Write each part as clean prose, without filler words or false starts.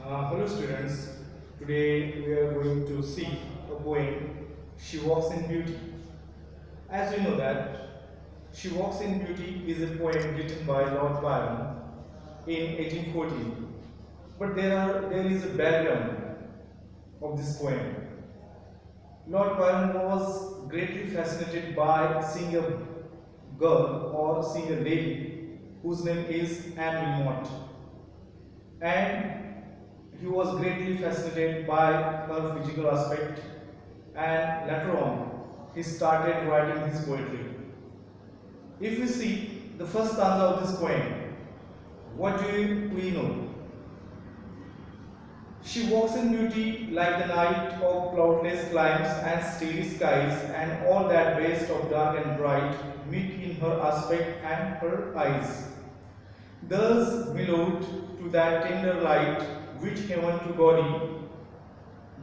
Hello students, today we are going to see a poem, She Walks in Beauty. As you know that She Walks in Beauty is a poem written by Lord Byron in 1814. But there is a background of this poem. Lord Byron was greatly fascinated by seeing a girl or seeing a lady whose name is Anne Wilmot, and he was greatly fascinated by her physical aspect, and later on he started writing his poetry. If we see the first stanza of this poem, what do we know? She walks in beauty like the night of cloudless climes and starry skies, and all that waste of dark and bright meet in her aspect and her eyes. Thus mellowed to that tender light which heaven to gaudy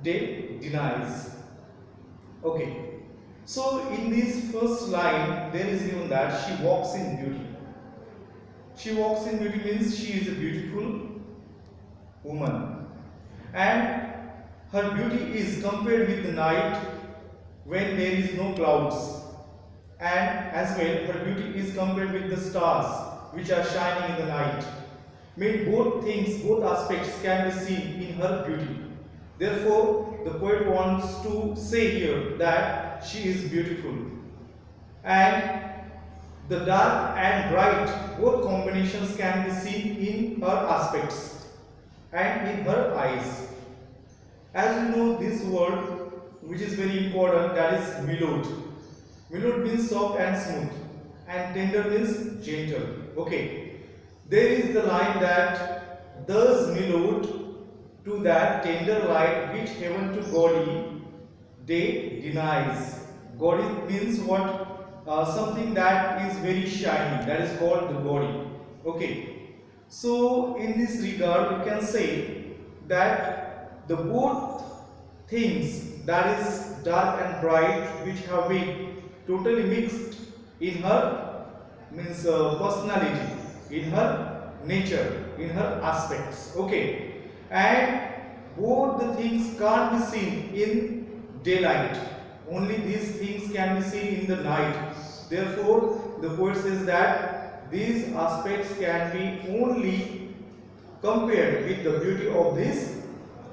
day denies. Okay, so in this first line there is given that she walks in beauty. She walks in beauty means she is a beautiful woman, and her beauty is compared with the night when there is no clouds, and as well her beauty is compared with the stars which are shining in the night. Mean both things, both aspects can be seen in her beauty. Therefore, the poet wants to say here that she is beautiful, and the dark and bright, both combinations can be seen in her aspects and in her eyes. As you know, this word which is very important, that is mellowed. Mellowed means soft and smooth, and tender means gentle. Okay, there is the line that thus mellowed to that tender light which heaven to gaudy day denies. Gaudy means what? Something that is very shiny, that is called the gaudy. Okay, so in this regard we can say that the both things, that is dark and bright, which have been totally mixed in her personality, in her nature, in her aspects. Okay, and both the things can't be seen in daylight, only these things can be seen in the night. Therefore the poet says that these aspects can be only compared with the beauty of this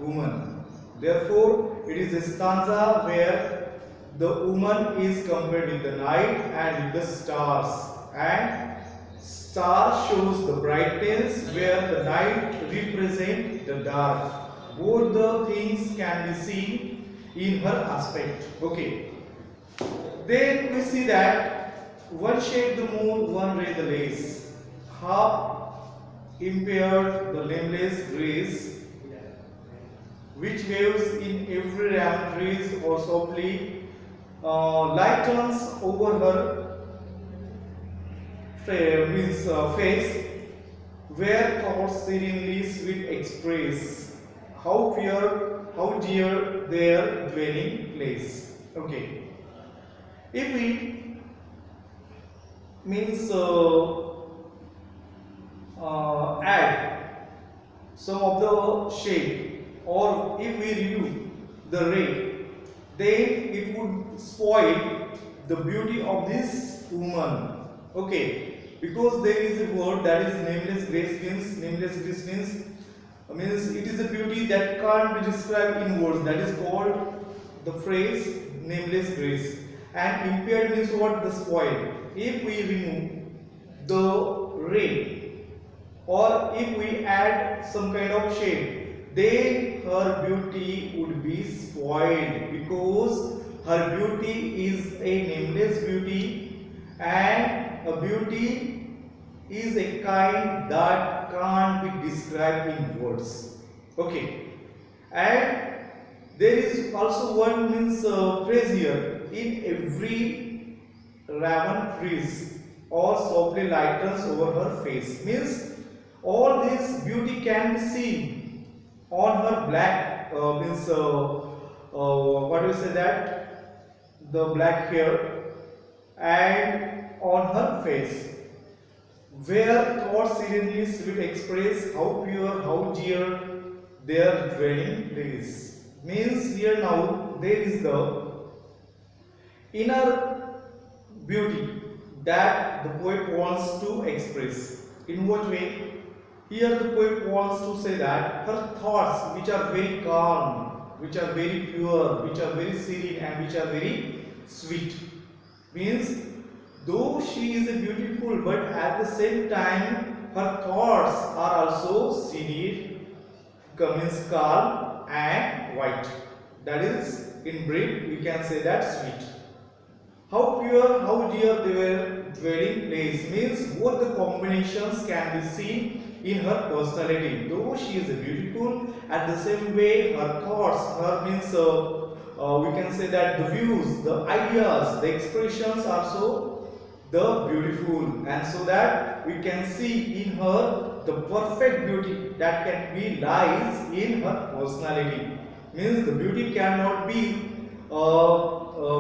woman. Therefore it is a stanza where the woman is compared with the night and with the stars, and star shows the brightness where the night represents the dark. Both the things can be seen in her aspect. Okay, then we see that one shade the moon, one ray the lace, half impaired the nameless grace, which waves in every round trees or softly lightens over her face, where thoughts serenely sweet express, how pure, how dear their dwelling place. Okay, if we add some of the shade, or if we remove the ray, then it would spoil the beauty of this woman. Okay, because there is a word that is nameless grace means it is a beauty that can't be described in words, that is called the phrase nameless grace. And impaired means what? The spoil. If we remove the ray, or if we add some kind of shade, then her beauty would be spoiled, because her beauty is a nameless beauty, and a beauty is a kind that can't be described in words. Okay, and there is also one phrase here: in every raven trees or softly lightens over her face. Means all this beauty can be seen on her black what do you say, that the black hair, and on her face, where thoughts serenely sweet express, how pure, how dear their dwelling place. Means here now there is the inner beauty that the poet wants to express. In what way? Here the poet wants to say that her thoughts, which are very calm, which are very pure, which are very serene, and which are very sweet, means though she is beautiful, but at the same time her thoughts are also serene, means calm and white. That is, in brief, we can say that sweet. How pure, how dear their dwelling place, means both the combinations can be seen in her personality. Though she is beautiful, at the same way her thoughts, her means we can say that the views, the ideas, the expressions are so the beautiful, and so that we can see in her the perfect beauty that can be lies in her personality. Means the beauty cannot be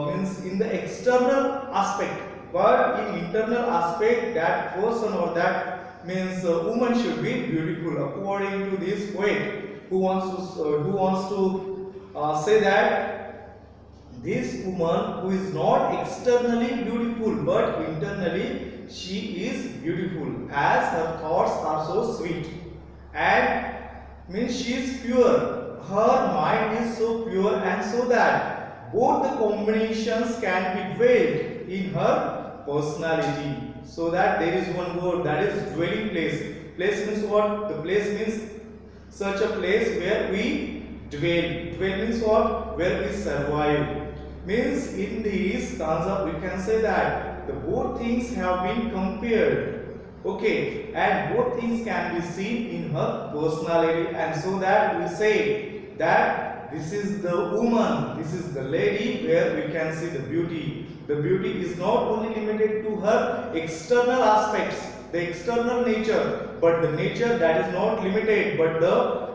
means in the external aspect, but in internal aspect that person or that means woman should be beautiful, according to this poet who wants to say that this woman who is not externally beautiful but internally she is beautiful, as her thoughts are so sweet, and means she is pure, her mind is so pure, and so that both the combinations can be dwelled in her personality. So that there is one word, that is dwelling place. Place means what? The place means such a place where we dwell. Dwell means what? Where we survive. Means in this stanza we can say that the both things have been compared. Okay, and both things can be seen in her personality, and so that we say that this is the woman, this is the lady where we can see the beauty. The beauty is not only limited to her external aspects, the external nature, but the nature that is not limited, but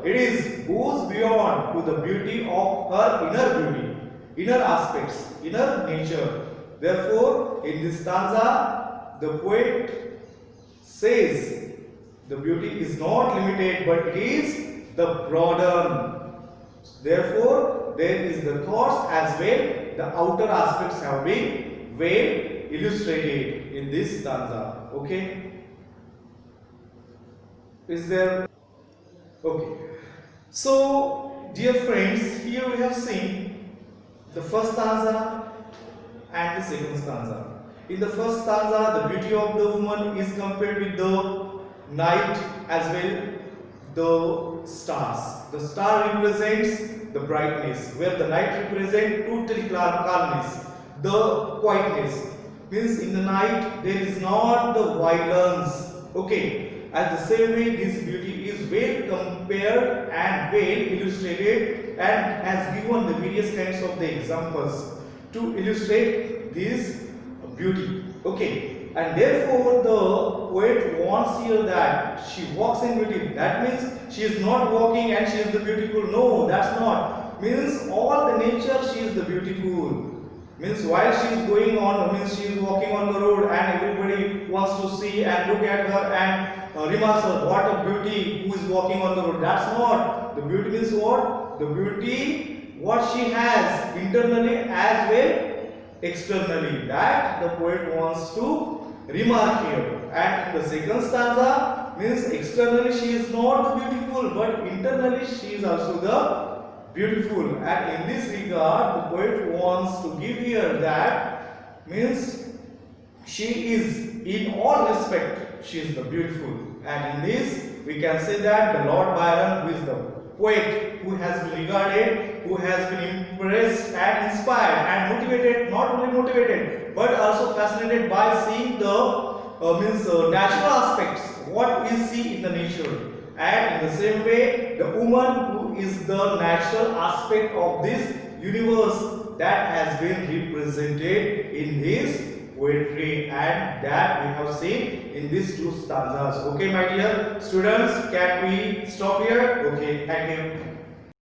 it is goes beyond to the beauty of her inner beauty, inner aspects, inner nature. Therefore, in this stanza, the poet says the beauty is not limited, but it is the broaden. Therefore, there is the thoughts as well, the outer aspects have been well illustrated in this stanza. Okay? Is there? Okay. So, dear friends, here we have seen the first stanza and the second stanza. In the first stanza, the beauty of the woman is compared with the night as well, the stars. The star represents the brightness, where the night represents total calmness, the quietness. Means in the night there is not the violence. Okay, at the same way this beauty is well compared and well illustrated, and has given the various kinds of the examples to illustrate this beauty. Okay, and therefore the poet wants here that she walks in beauty. That means she is not walking and she is the beautiful. No, that's not. Means all the nature she is the beautiful. Means while she is going on, means she is walking on the road and everybody wants to see and look at her and remarks her, what a beauty who is walking on the road. That's not. The beauty means what? The beauty what she has internally as well externally, that the poet wants to remark here. And in the second stanza, means externally she is not the beautiful, but internally she is also the beautiful. And in this regard, the poet wants to give here that means she is in all respect she is the beautiful. And in this we can say that the Lord Byron, who is the poet who has been regarded, who has been impressed and inspired and motivated, not only motivated but also fascinated by seeing the natural aspects, what we see in the nature. And in the same way, the woman who is the natural aspect of this universe that has been represented in his poetry, and that we have seen in these two stanzas. Okay, my dear students, can we stop here? Okay, thank you.